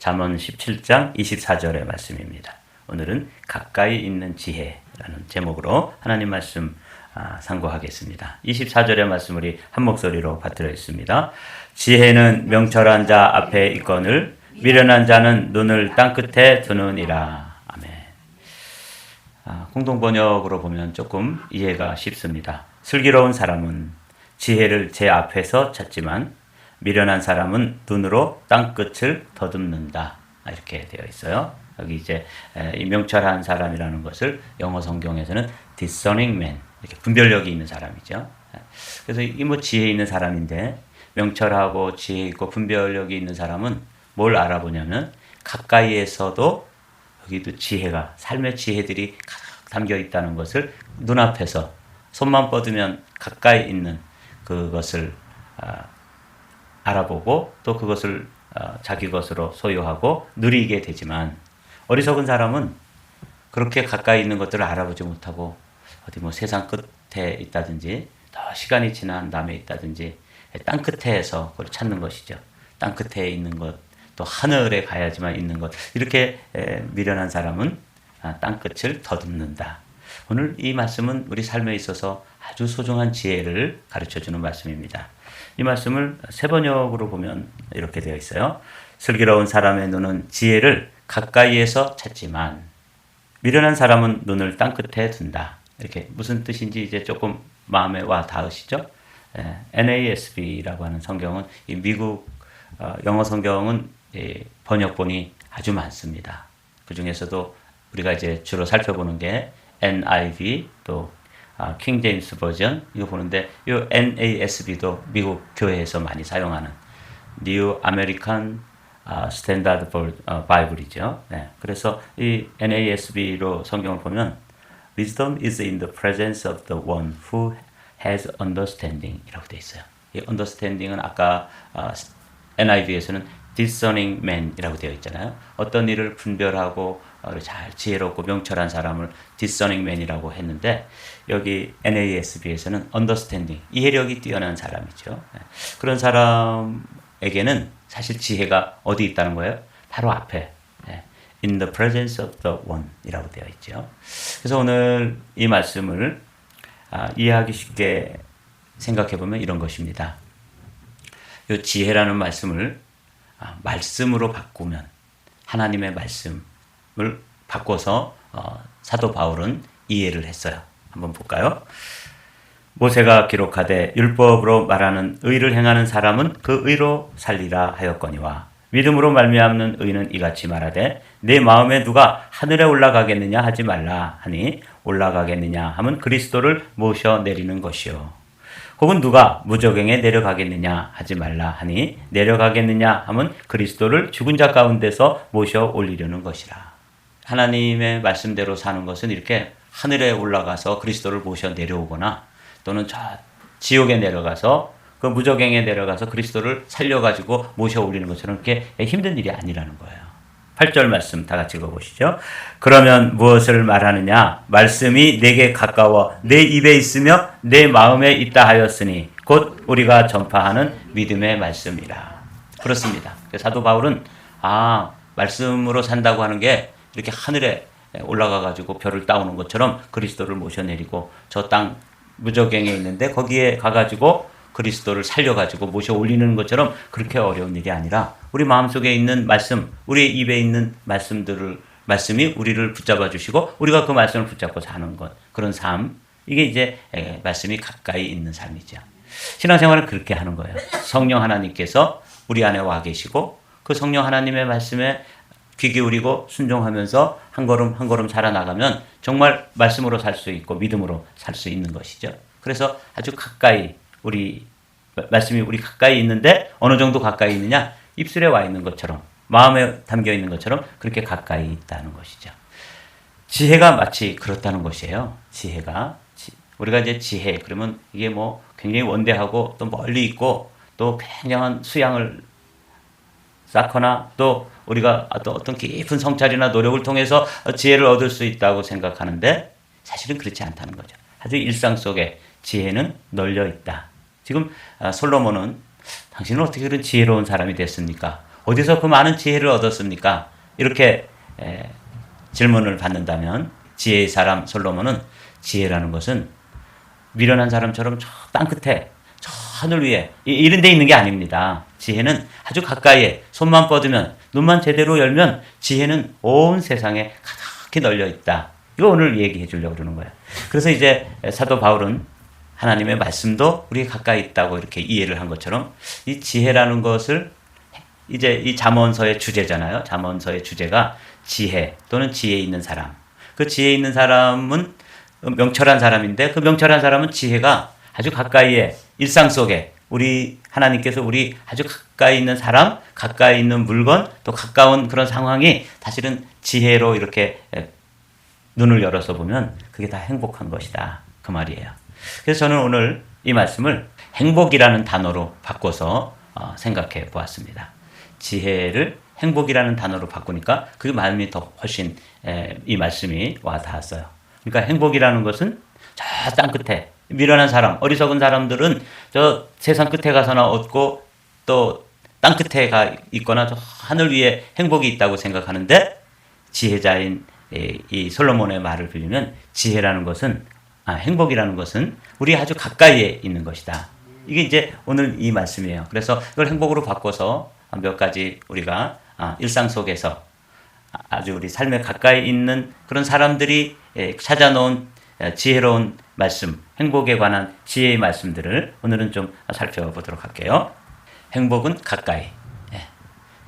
잠언 17장 24절의 말씀입니다. 오늘은 가까이 있는 지혜라는 제목으로 하나님 말씀 상고하겠습니다. 24절의 말씀 우리 한 목소리로 받들어 있습니다. 지혜는 명철한 자 앞에 있거늘 미련한 자는 눈을 땅끝에 두느니라. 아멘. 공동 번역으로 보면 조금 이해가 쉽습니다. 슬기로운 사람은 지혜를 제 앞에서 찾지만 미련한 사람은 눈으로 땅끝을 더듬는다. 이렇게 되어 있어요. 여기 이제 이 명철한 사람이라는 것을 영어 성경에서는 discerning man, 이렇게 분별력이 있는 사람이죠. 그래서 이 뭐 지혜 있는 사람인데 명철하고 지혜 있고 분별력이 있는 사람은 뭘 알아보냐면 가까이에서도 여기도 지혜가 삶의 지혜들이 가득 담겨 있다는 것을 눈앞에서 손만 뻗으면 가까이 있는 그것을 알아보고 또 그것을 자기 것으로 소유하고 누리게 되지만 어리석은 사람은 그렇게 가까이 있는 것들을 알아보지 못하고 어디 뭐 세상 끝에 있다든지 더 시간이 지난 다음에 있다든지 땅 끝에서 그걸 찾는 것이죠. 땅 끝에 있는 것, 또 하늘에 가야지만 있는 것, 이렇게 미련한 사람은 땅 끝을 더듬는다. 오늘 이 말씀은 우리 삶에 있어서 아주 소중한 지혜를 가르쳐주는 말씀입니다. 이 말씀을 새 번역으로 보면 이렇게 되어 있어요. 슬기로운 사람의 눈은 지혜를 가까이에서 찾지만 미련한 사람은 눈을 땅끝에 둔다. 이렇게 무슨 뜻인지 이제 조금 마음에 와 닿으시죠? NASB라고 하는 성경은 이 미국 영어 성경은 번역본이 아주 많습니다. 그 중에서도 우리가 이제 주로 살펴보는 게 NIV 또 킹 제임스 버전 이거 보는데 이 NASB도 미국 교회에서 많이 사용하는 New American Standard Bible이죠. 네, 그래서 이 NASB로 성경을 보면 Wisdom is in the presence of the one who has understanding 이라고 되어 있어요. 이 understanding은 아까 NIV에서는 discerning man 이라고 되어 있잖아요. 어떤 일을 분별하고 잘 지혜롭고 명철한 사람을 discerning man이라고 했는데 여기 NASB에서는 understanding, 이해력이 뛰어난 사람이죠. 그런 사람에게는 사실 지혜가 어디 있다는 거예요? 바로 앞에 in the presence of the one 이라고 되어 있죠. 그래서 오늘 이 말씀을 이해하기 쉽게 생각해 보면 이런 것입니다. 이 지혜라는 말씀을 말씀으로 바꾸면 하나님의 말씀을 바꿔서 사도 바울은 이해를 했어요. 한번 볼까요? 모세가 기록하되 율법으로 말하는 의를 행하는 사람은 그 의로 살리라 하였거니와 믿음으로 말미암는 의는 이같이 말하되 내 마음에 누가 하늘에 올라가겠느냐 하지 말라 하니 올라가겠느냐 하면 그리스도를 모셔 내리는 것이요 혹은 누가 무저갱에 내려가겠느냐 하지 말라 하니 내려가겠느냐 하면 그리스도를 죽은 자 가운데서 모셔 올리려는 것이라. 하나님의 말씀대로 사는 것은 이렇게 하늘에 올라가서 그리스도를 모셔 내려오거나 또는 저 지옥에 내려가서 그 무저갱에 내려가서 그리스도를 살려가지고 모셔 올리는 것처럼 그렇게 힘든 일이 아니라는 거예요. 8절 말씀 다 같이 읽어보시죠. 그러면 무엇을 말하느냐? 말씀이 내게 가까워 내 입에 있으며 내 마음에 있다 하였으니 곧 우리가 전파하는 믿음의 말씀이라. 그렇습니다. 사도 바울은 말씀으로 산다고 하는 게 이렇게 하늘에 올라가가지고 별을 따오는 것처럼 그리스도를 모셔내리고 저 땅 무저갱에 있는데 거기에 가가지고 그리스도를 살려가지고 모셔 올리는 것처럼 그렇게 어려운 일이 아니라 우리 마음속에 있는 말씀, 우리 입에 있는 말씀이 우리를 붙잡아 주시고 우리가 그 말씀을 붙잡고 사는 것, 그런 삶, 이게 이제 말씀이 가까이 있는 삶이죠. 신앙생활은 그렇게 하는 거예요. 성령 하나님께서 우리 안에 와 계시고 그 성령 하나님의 말씀에 귀 기울이고 순종하면서 한 걸음 한 걸음 살아나가면 정말 말씀으로 살 수 있고 믿음으로 살 수 있는 것이죠. 그래서 아주 가까이 말씀이 우리 가까이 있는데 어느 정도 가까이 있느냐? 입술에 와 있는 것처럼 마음에 담겨 있는 것처럼 그렇게 가까이 있다는 것이죠. 지혜가 마치 그렇다는 것이에요. 우리가 이제 지혜 그러면 이게 뭐 굉장히 원대하고 또 멀리 있고 또 굉장한 수양을 쌓거나 또 우리가 또 어떤 깊은 성찰이나 노력을 통해서 지혜를 얻을 수 있다고 생각하는데 사실은 그렇지 않다는 거죠. 아주 일상 속에 지혜는 널려 있다. 지금 솔로몬은 당신은 어떻게 그런 지혜로운 사람이 됐습니까? 어디서 그 많은 지혜를 얻었습니까? 이렇게 질문을 받는다면 지혜의 사람 솔로몬은 지혜라는 것은 미련한 사람처럼 저 땅끝에 저 하늘 위에 이런 데 있는 게 아닙니다. 지혜는 아주 가까이에 손만 뻗으면 눈만 제대로 열면 지혜는 온 세상에 가득히 널려 있다. 이거 오늘 얘기해 주려고 그러는 거예요. 그래서 이제 사도 바울은 하나님의 말씀도 우리 가까이 있다고 이렇게 이해를 한 것처럼 이 지혜라는 것을 이제 이 잠언서의 주제잖아요. 잠언서의 주제가 지혜 또는 지혜 있는 사람. 그 지혜 있는 사람은 명철한 사람인데 그 명철한 사람은 지혜가 아주 가까이에 일상 속에 우리 하나님께서 우리 아주 가까이 있는 사람, 가까이 있는 물건, 또 가까운 그런 상황이 사실은 지혜로 이렇게 눈을 열어서 보면 그게 다 행복한 것이다. 그 말이에요. 그래서 저는 오늘 이 말씀을 행복이라는 단어로 바꿔서 생각해 보았습니다. 지혜를 행복이라는 단어로 바꾸니까 그 마음이 더 훨씬 이 말씀이 와 닿았어요. 그러니까 행복이라는 것은 저 땅 끝에 미련한 사람, 어리석은 사람들은 저 세상 끝에 가서나 얻고 또 땅 끝에 가 있거나 저 하늘 위에 행복이 있다고 생각하는데 지혜자인 이 솔로몬의 말을 빌리면 지혜라는 것은 행복이라는 것은 우리 아주 가까이에 있는 것이다. 이게 이제 오늘 이 말씀이에요. 그래서 이걸 행복으로 바꿔서 몇 가지 우리가 일상 속에서 아주 우리 삶에 가까이 있는 그런 사람들이 찾아놓은 지혜로운 말씀, 행복에 관한 지혜의 말씀들을 오늘은 좀 살펴보도록 할게요. 행복은 가까이.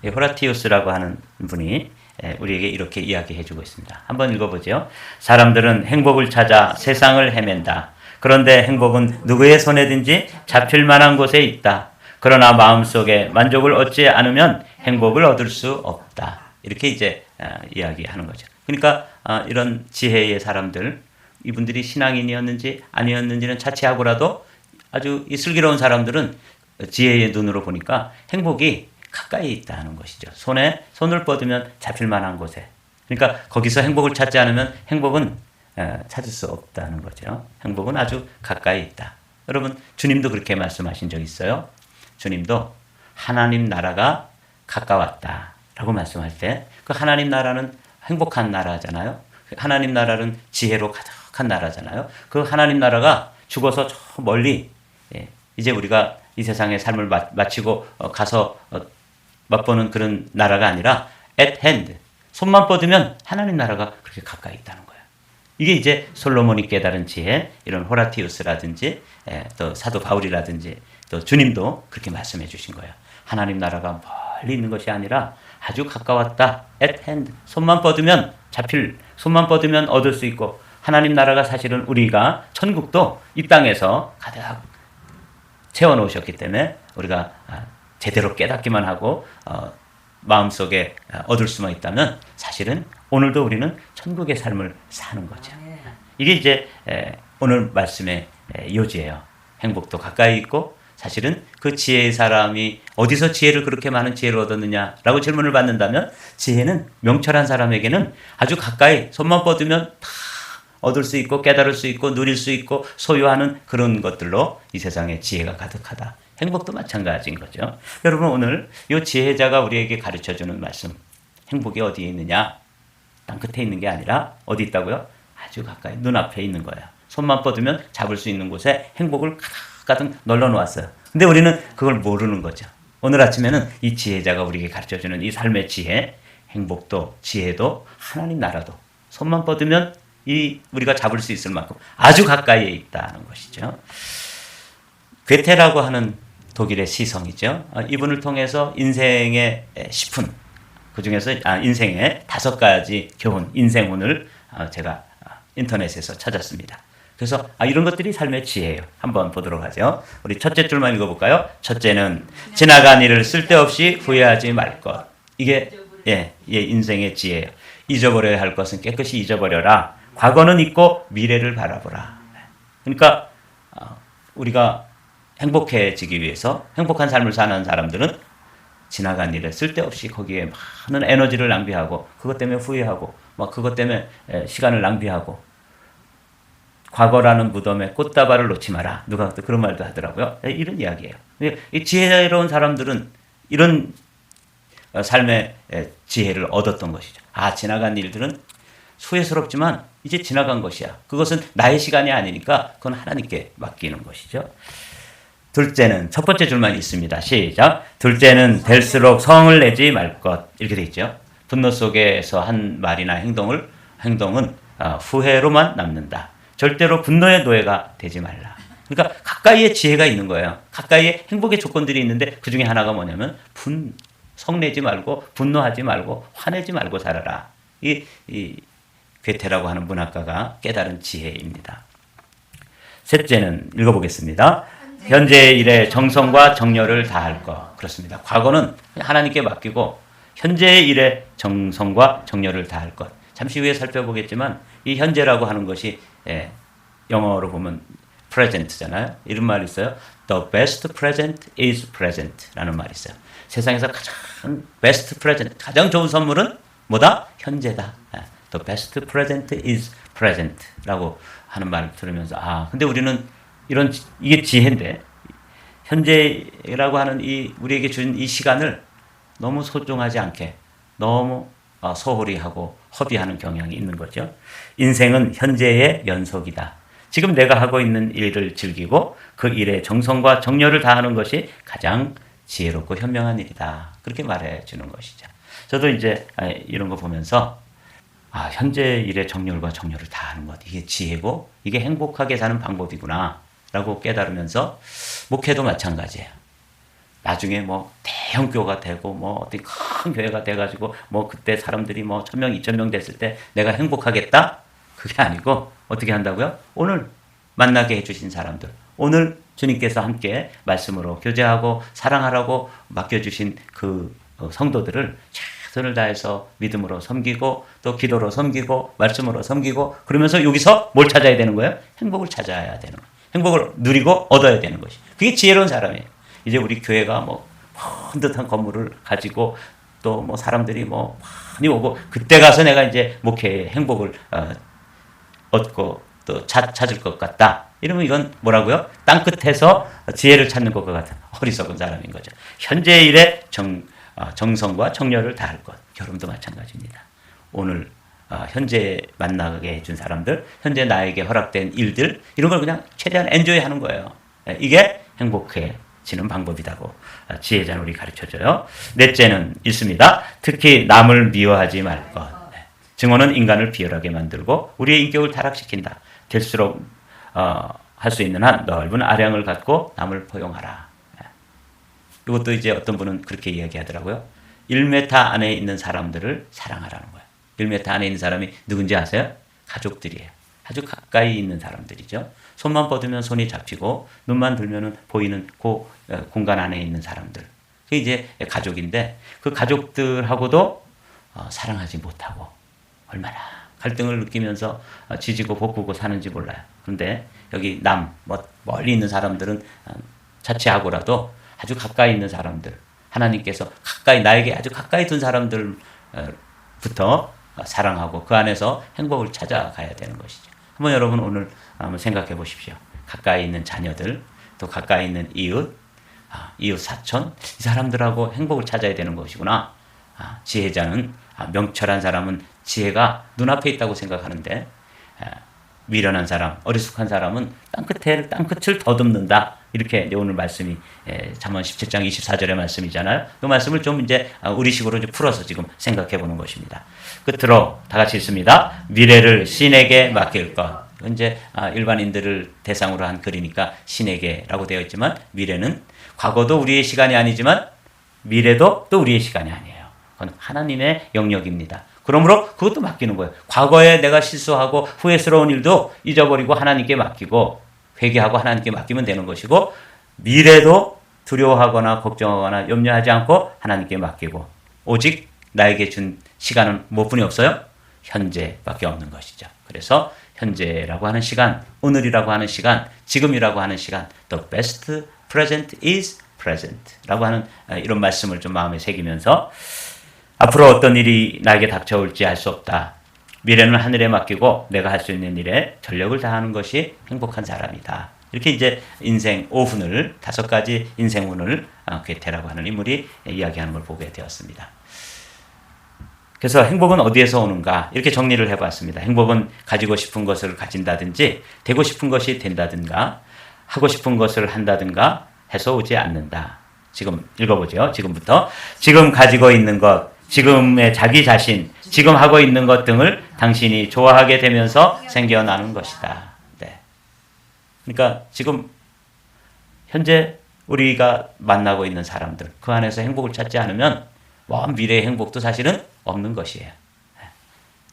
호라티우스라고 하는 분이 우리에게 이렇게 이야기해주고 있습니다. 한번 읽어보죠. 사람들은 행복을 찾아 세상을 헤맨다. 그런데 행복은 누구의 손에든지 잡힐 만한 곳에 있다. 그러나 마음속에 만족을 얻지 않으면 행복을 얻을 수 없다. 이렇게 이제 이야기하는 거죠. 그러니까 이런 지혜의 사람들, 이분들이 신앙인이었는지 아니었는지는 차치하고라도 아주 이 슬기로운 사람들은 지혜의 눈으로 보니까 행복이 가까이 있다는 것이죠. 손을 뻗으면 잡힐 만한 곳에. 그러니까 거기서 행복을 찾지 않으면 행복은 찾을 수 없다는 거죠. 행복은 아주 가까이 있다. 여러분, 주님도 그렇게 말씀하신 적 있어요. 주님도 하나님 나라가 가까웠다라고 말씀할 때 그 하나님 나라는 행복한 나라잖아요. 하나님 나라는 지혜로 가득한 나라잖아요. 그 하나님 나라가 죽어서 저 멀리 이제 우리가 이 세상의 삶을 마치고 가서 맛보는 그런 나라가 아니라 at hand, 손만 뻗으면 하나님 나라가 그렇게 가까이 있다는 거예요. 이게 이제 솔로몬이 깨달은 지혜, 이런 호라티우스라든지 또 사도 바울이라든지 또 주님도 그렇게 말씀해 주신 거예요. 하나님 나라가 멀리 있는 것이 아니라 아주 가까웠다. at hand, 손만 뻗으면 손만 뻗으면 얻을 수 있고 하나님 나라가 사실은 우리가 천국도 이 땅에서 가득 채워놓으셨기 때문에 우리가 제대로 깨닫기만 하고 마음속에 얻을 수만 있다면 사실은 오늘도 우리는 천국의 삶을 사는 거죠. 이게 이제 오늘 말씀의 요지예요. 행복도 가까이 있고 사실은 그 지혜의 사람이 어디서 지혜를 그렇게 많은 지혜를 얻었느냐라고 질문을 받는다면 지혜는 명철한 사람에게는 아주 가까이 손만 뻗으면 다 얻을 수 있고 깨달을 수 있고 누릴 수 있고 소유하는 그런 것들로 이 세상에 지혜가 가득하다. 행복도 마찬가지인 거죠. 여러분 오늘 이 지혜자가 우리에게 가르쳐주는 말씀, 행복이 어디에 있느냐? 땅끝에 있는 게 아니라 어디 있다고요? 아주 가까이 눈앞에 있는 거예요. 손만 뻗으면 잡을 수 있는 곳에 행복을 가득 널려 놓았어요. 근데 우리는 그걸 모르는 거죠. 오늘 아침에는 이 지혜자가 우리에게 가르쳐주는 이 삶의 지혜, 행복도 지혜도 하나님 나라도 손만 뻗으면 우리가 잡을 수 있을 만큼 아주 가까이에 있다는 것이죠. 괴테라고 하는 독일의 시성이죠. 이분을 통해서 인생의 10분, 그 중에서 인생의 5가지 교훈, 인생훈을 제가 인터넷에서 찾았습니다. 그래서 이런 것들이 삶의 지혜예요. 한번 보도록 하죠. 우리 첫째 줄만 읽어볼까요? 첫째는 지나간 일을 쓸데없이 후회하지 말 것. 이게 인생의 지혜예요. 잊어버려야 할 것은 깨끗이 잊어버려라. 과거는 잊고 미래를 바라보라. 그러니까 우리가 행복해지기 위해서 행복한 삶을 사는 사람들은 지나간 일에 쓸데없이 거기에 많은 에너지를 낭비하고 그것 때문에 후회하고 그것 때문에 시간을 낭비하고 과거라는 무덤에 꽃다발을 놓지 마라. 누가 또 그런 말도 하더라고요. 이런 이야기예요. 이 지혜로운 사람들은 이런 삶의 지혜를 얻었던 것이죠. 아, 지나간 일들은 후회스럽지만 이제 지나간 것이야. 그것은 나의 시간이 아니니까 그건 하나님께 맡기는 것이죠. 둘째는 첫 번째 줄만 있습니다. 시작. 둘째는 될수록 성을 내지 말 것. 이렇게 돼 있죠. 분노 속에서 한 말이나 행동은 후회로만 남는다. 절대로 분노의 노예가 되지 말라. 그러니까 가까이에 지혜가 있는 거예요. 가까이에 행복의 조건들이 있는데 그 중에 하나가 뭐냐면 성내지 말고 분노하지 말고 화내지 말고 살아라. 이 괴테라고 하는 문학가가 깨달은 지혜입니다. 셋째는 읽어보겠습니다. 현재의 일에 정성과 정열을 다할 것. 그렇습니다. 과거는 하나님께 맡기고 현재의 일에 정성과 정열을 다할 것. 잠시 후에 살펴보겠지만 이 현재라고 하는 것이 영어로 보면 present잖아요. 이런 말이 있어요. The best present is present 라는 말이 있어요. 세상에서 가장 best present, 가장 좋은 선물은 뭐다? 현재다. The best present is present 라고 하는 말을 들으면서 근데 우리는 이게 지혜인데 현재라고 하는 우리에게 준 이 시간을 너무 소중하지 않게 너무 소홀히 하고 허비하는 경향이 있는 거죠. 인생은 현재의 연속이다. 지금 내가 하고 있는 일을 즐기고 그 일에 정성과 정열을 다하는 것이 가장 지혜롭고 현명한 일이다. 그렇게 말해 주는 것이죠. 저도 이제 이런 거 보면서 현재 일에 정열과 정열을 다하는 것, 이게 지혜고 이게 행복하게 사는 방법이구나 라고 깨달으면서 목회도 마찬가지예요. 나중에 대형 교회가 되고 어떤 큰 교회가 돼가지고 그때 사람들이 1,000명, 2,000명 됐을 때 내가 행복하겠다? 그게 아니고 어떻게 한다고요? 오늘 만나게 해주신 사람들, 오늘 주님께서 함께 말씀으로 교제하고 사랑하라고 맡겨주신 그 성도들을 최선을 다해서 믿음으로 섬기고 또 기도로 섬기고 말씀으로 섬기고 그러면서 여기서 뭘 찾아야 되는 거예요? 행복을 찾아야 되는 거예요. 행복을 누리고 얻어야 되는 것이. 그게 지혜로운 사람이에요. 이제 우리 교회가 헌듯한 건물을 가지고 또 사람들이 많이 오고 그때 가서 내가 이제 목회의 행복을 얻고 또 찾을 것 같다. 이러면 이건 뭐라고요? 땅끝에서 지혜를 찾는 것과 같은 어리석은 사람인 거죠. 현재 일에 정성과 정열을 다할 것. 여러분도 마찬가지입니다. 오늘 현재 만나게 해준 사람들, 현재 나에게 허락된 일들 이런 걸 그냥 최대한 엔조이하는 거예요. 이게 행복해지는 방법이라고 지혜자는 우리 가르쳐줘요. 넷째는 있습니다. 특히 남을 미워하지 말 것. 증오는 인간을 비열하게 만들고 우리의 인격을 타락시킨다. 될수록 할 수 있는 한 넓은 아량을 갖고 남을 포용하라. 이것도 이제 어떤 분은 그렇게 이야기하더라고요. 1m 안에 있는 사람들을 사랑하라는 거예요. 1m 안에 있는 사람이 누군지 아세요? 가족들이에요. 아주 가까이 있는 사람들이죠. 손만 뻗으면 손이 잡히고 눈만 들면 보이는 그 공간 안에 있는 사람들. 그게 이제 가족인데 그 가족들하고도 사랑하지 못하고 얼마나 갈등을 느끼면서 지지고 볶고 사는지 몰라요. 그런데 여기 멀리 있는 사람들은 자취하고라도 아주 가까이 있는 사람들, 하나님께서 나에게 아주 가까이 둔 사람들부터 사랑하고 그 안에서 행복을 찾아가야 되는 것이죠. 한번 여러분 오늘 한번 생각해 보십시오. 가까이 있는 자녀들, 또 가까이 있는 이웃 사촌, 이 사람들하고 행복을 찾아야 되는 것이구나. 지혜자는 명철한 사람은 지혜가 눈앞에 있다고 생각하는데 미련한 사람, 어리숙한 사람은 땅끝을 더듬는다. 이렇게 오늘 말씀이 잠언 17장 24절의 말씀이잖아요. 이 말씀을 좀 이제 우리식으로 이제 풀어서 지금 생각해 보는 것입니다. 끝으로 다 같이 읽습니다. 미래를 신에게 맡길 것. 이제 일반인들을 대상으로 한 글이니까 신에게라고 되어 있지만 미래는 과거도 우리의 시간이 아니지만 미래도 또 우리의 시간이 아니에요. 그건 하나님의 영역입니다. 그러므로 그것도 맡기는 거예요. 과거에 내가 실수하고 후회스러운 일도 잊어버리고 하나님께 맡기고 회개하고 하나님께 맡기면 되는 것이고 미래도 두려워하거나 걱정하거나 염려하지 않고 하나님께 맡기고 오직 나에게 준 시간은 무엇뿐이 없어요? 현재밖에 없는 것이죠. 그래서 현재라고 하는 시간, 오늘이라고 하는 시간, 지금이라고 하는 시간, the best present is present 라고 하는 이런 말씀을 좀 마음에 새기면서 앞으로 어떤 일이 나에게 닥쳐올지 알 수 없다. 미래는 하늘에 맡기고 내가 할 수 있는 일에 전력을 다하는 것이 행복한 사람이다. 이렇게 이제 인생 5훈을 5가지 인생훈을 괴테라고 하는 인물이 이야기하는 걸 보게 되었습니다. 그래서 행복은 어디에서 오는가 이렇게 정리를 해봤습니다. 행복은 가지고 싶은 것을 가진다든지 되고 싶은 것이 된다든가 하고 싶은 것을 한다든가 해서 오지 않는다. 지금 읽어보죠. 지금부터 지금 가지고 있는 것, 지금의 자기 자신, 지금 하고 있는 것 등을 당신이 좋아하게 되면서 생겨나는 것이다. 네. 그러니까 지금 현재 우리가 만나고 있는 사람들 그 안에서 행복을 찾지 않으면 먼 미래의 행복도 사실은 없는 것이에요.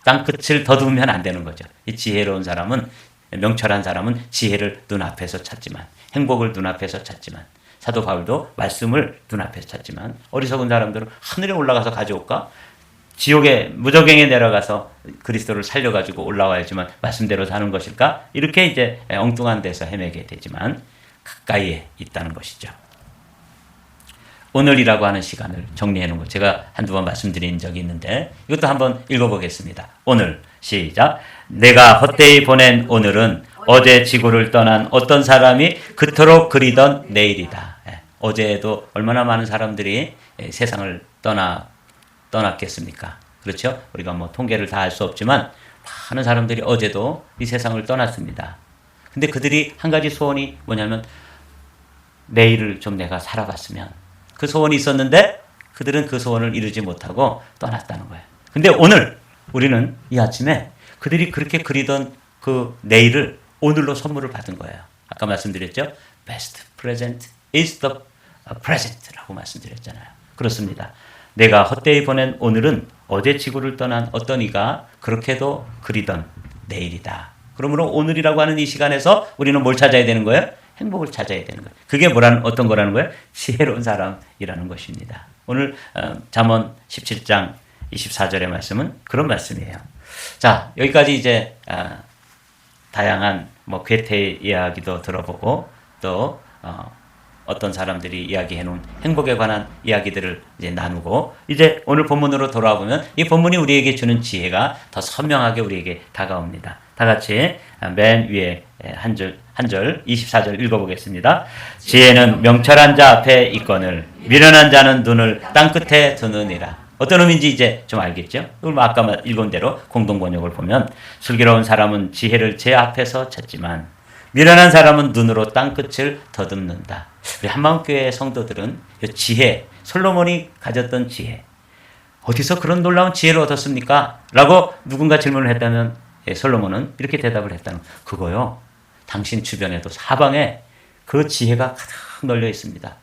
땅끝을 더듬으면 안 되는 거죠. 이 지혜로운 사람은 명철한 사람은 지혜를 눈앞에서 찾지만 행복을 눈앞에서 찾지만 사도 바울도 말씀을 눈앞에서 찾지만 어리석은 사람들은 하늘에 올라가서 가져올까? 지옥에 무저갱에 내려가서 그리스도를 살려가지고 올라와야지만 말씀대로 사는 것일까? 이렇게 이제 엉뚱한 데서 헤매게 되지만 가까이에 있다는 것이죠. 오늘이라고 하는 시간을 정리해 놓은 거 제가 한두 번 말씀드린 적이 있는데 이것도 한번 읽어보겠습니다. 오늘 시작. 내가 헛되이 보낸 오늘은 어제 지구를 떠난 어떤 사람이 그토록 그리던 내일이다. 어제에도 얼마나 많은 사람들이 세상을 떠났겠습니까? 그렇죠? 우리가 뭐 통계를 다 알 수 없지만 많은 사람들이 어제도 이 세상을 떠났습니다. 근데 그들이 한 가지 소원이 뭐냐면 내일을 좀 내가 살아봤으면 그 소원이 있었는데 그들은 그 소원을 이루지 못하고 떠났다는 거예요. 근데 오늘 우리는 이 아침에 그들이 그렇게 그리던 그 내일을 오늘로 선물을 받은 거예요. 아까 말씀드렸죠? Best present is the present라고 말씀드렸잖아요. 그렇습니다. 내가 헛되이 보낸 오늘은 어제 지구를 떠난 어떤 이가 그렇게도 그리던 내일이다. 그러므로 오늘이라고 하는 이 시간에서 우리는 뭘 찾아야 되는 거예요? 행복을 찾아야 되는 거예요. 그게 어떤 거라는 거예요? 지혜로운 사람이라는 것입니다. 오늘 잠언 17장 24절의 말씀은 그런 말씀이에요. 자, 여기까지 이제 다양한 뭐 괴테 이야기도 들어보고 또 어떤 사람들이 이야기해 놓은 행복에 관한 이야기들을 이제 나누고 이제 오늘 본문으로 돌아와 보면 이 본문이 우리에게 주는 지혜가 더 선명하게 우리에게 다가옵니다. 다 같이 맨 위에 한 절 24절 읽어보겠습니다. 지혜는 명철한 자 앞에 있거늘 미련한 자는 눈을 땅끝에 두느니라. 어떤 의미인지 이제 좀 알겠죠? 그럼 아까 읽은 대로 공동번역을 보면 슬기로운 사람은 지혜를 제 앞에서 찾지만 미련한 사람은 눈으로 땅끝을 더듬는다. 우리 한마음교회 성도들은 이 지혜, 솔로몬이 가졌던 지혜 어디서 그런 놀라운 지혜를 얻었습니까? 라고 누군가 질문을 했다면 솔로몬은 이렇게 대답을 했다는 그거요. 당신 주변에도 사방에 그 지혜가 가득 널려 있습니다.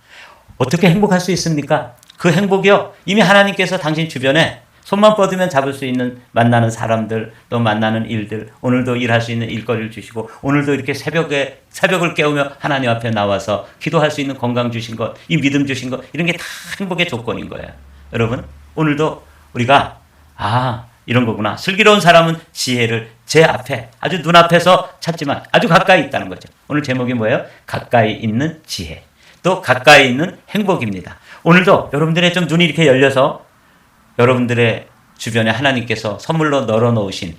어떻게 행복할 수 있습니까? 그 행복이요. 이미 하나님께서 당신 주변에 손만 뻗으면 잡을 수 있는 만나는 사람들 또 만나는 일들 오늘도 일할 수 있는 일거리를 주시고 오늘도 이렇게 새벽을 깨우며 하나님 앞에 나와서 기도할 수 있는 건강 주신 것 이 믿음 주신 것 이런 게 다 행복의 조건인 거예요. 여러분 오늘도 우리가 이런 거구나. 슬기로운 사람은 지혜를 제 앞에 아주 눈앞에서 찾지만 아주 가까이 있다는 거죠. 오늘 제목이 뭐예요? 가까이 있는 지혜 또 가까이 있는 행복입니다. 오늘도 여러분들의 좀 눈이 이렇게 열려서 여러분들의 주변에 하나님께서 선물로 널어놓으신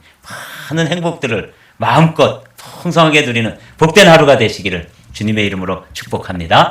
많은 행복들을 마음껏 풍성하게 누리는 복된 하루가 되시기를 주님의 이름으로 축복합니다.